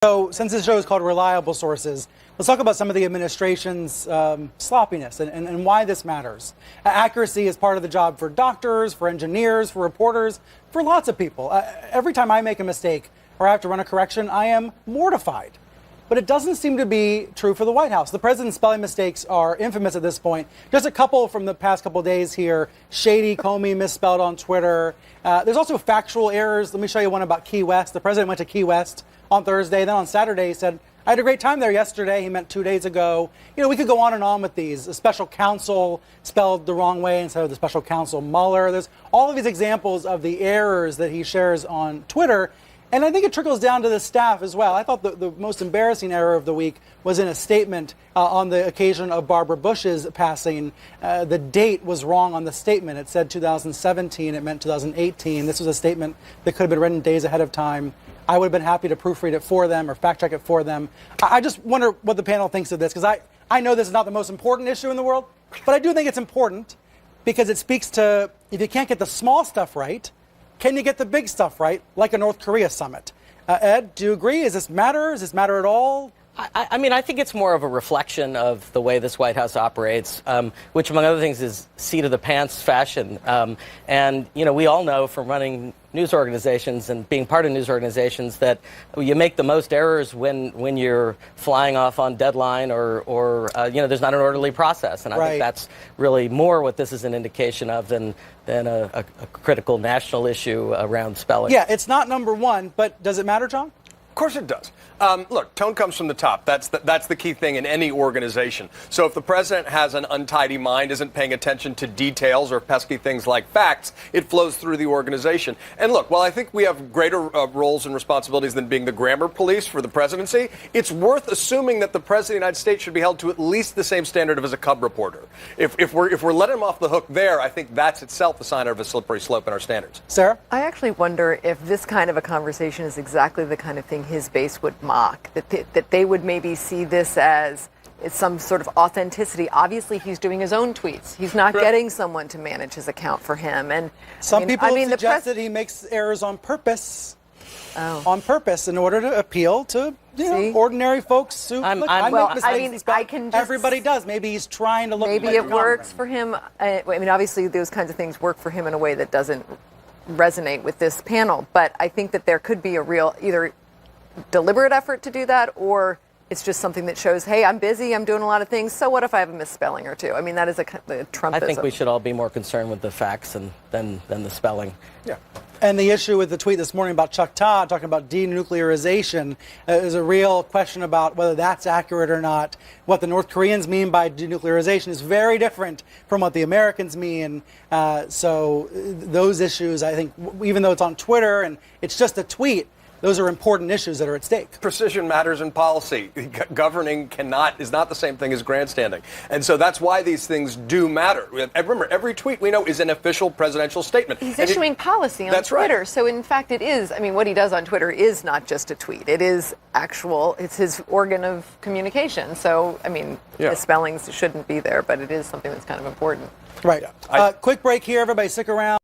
So, since this show is called Reliable Sources, let's talk about some of the administration's sloppiness and why this matters. Accuracy is part of the job for doctors, for engineers, for reporters, for lots of people. Every time I make a mistake or I have to run a correction, I am mortified. But it doesn't seem to be true for the White House. The president's spelling mistakes are infamous at this point. Just a couple from the past couple days here. Shady Comey misspelled on Twitter. There's also factual errors. Let me show you one about Key West. The president went to Key West on Thursday. Then on Saturday, he said, I had a great time there yesterday. He meant 2 days ago. You know, we could go on and on with these. A special counsel spelled the wrong way instead of the special counsel Mueller. There's all of these examples of the errors that he shares on Twitter. And I think it trickles down to the staff as well. I thought the most embarrassing error of the week was in a statement on the occasion of Barbara Bush's passing. The date was wrong on the statement. It said 2017. It meant 2018. This was a statement that could have been written days ahead of time. I would have been happy to proofread it for them or fact check it for them. I just wonder what the panel thinks of this, because I know this is not the most important issue in the world, but I do think it's important because it speaks to, if you can't get the small stuff right, can you get the big stuff right, like a North Korea summit? Ed, do you agree? Does this matter? Does this matter at all? I mean, I think it's more of a reflection of the way this White House operates, which, among other things, is seat-of-the-pants fashion. And, you know, we all know from running news organizations and being part of news organizations that you make the most errors when you're flying off on deadline or you know, there's not an orderly process. And I think that's really more what this is an indication of than a critical national issue around spelling. Yeah, it's not number one, but does it matter, John? Of course it does. Look, tone comes from the top. That's the key thing in any organization. So if the president has an untidy mind, isn't paying attention to details or pesky things like facts, it flows through the organization. And look, while I think we have greater roles and responsibilities than being the grammar police for the presidency, it's worth assuming that the president of the United States should be held to at least the same standard as a cub reporter. If we're letting him off the hook there, I think that's itself a sign of a slippery slope in our standards. Sarah? I actually wonder if this kind of a conversation is exactly the kind of thing his base would mock, that they would maybe see this as some sort of authenticity. Obviously, he's doing his own tweets. He's not getting someone to manage his account for him. And some people suggest that he makes errors on purpose. On purpose, in order to appeal to ordinary folks who everybody does. Maybe he's trying to look. Maybe it works for him. I mean, obviously, those kinds of things work for him in a way that doesn't resonate with this panel. But I think that there could be a real either deliberate effort to do that, or it's just something that shows, hey, I'm busy, I'm doing a lot of things, so what if I have a misspelling or two? I mean, that is a Trumpism. I think we should all be more concerned with the facts than the spelling. Yeah. And the issue with the tweet this morning about Chuck Todd talking about denuclearization is a real question about whether that's accurate or not. What the North Koreans mean by denuclearization is very different from what the Americans mean. So those issues, I think, even though it's on Twitter and it's just a tweet, those are important issues that are at stake. Precision matters in policy. Governing is not the same thing as grandstanding. And so that's why these things do matter. And remember, every tweet we know is an official presidential statement. He's issuing policy on Twitter. Right. So in fact, it is, I mean, what he does on Twitter is not just a tweet. It is it's his organ of communication. So, I mean, the spellings shouldn't be there, but it is something that's kind of important. Right. Quick break here. Everybody stick around.